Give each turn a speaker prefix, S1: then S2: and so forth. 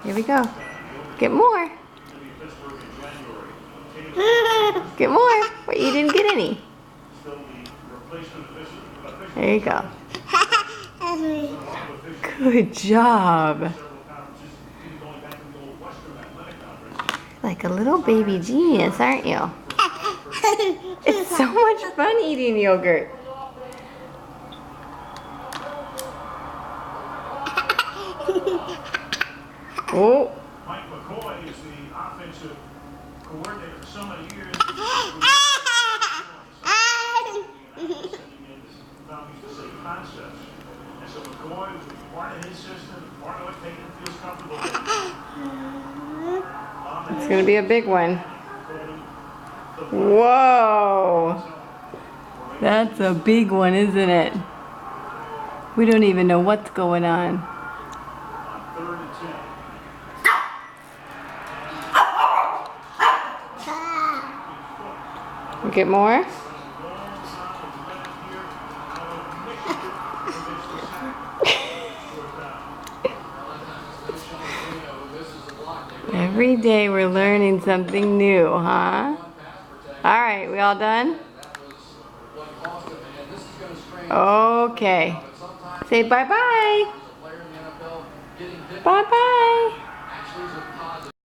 S1: Here we go. Get more. Get more. Wait, you didn't get any. There you go. Good job. Like a little baby genius, aren't you? It's so much fun eating yogurt. Oh.
S2: Mike McCoy is the offensive coordinator for so many years. Concepts. And so McCoy was part of his system, part of what Peyton feels comfortable with.
S1: It's going to be a big one. Whoa. That's a big one, isn't it? We don't even know what's going on. Get more? Every day we're learning something new, huh? Alright, we all done? Okay. Say bye-bye. Bye-bye.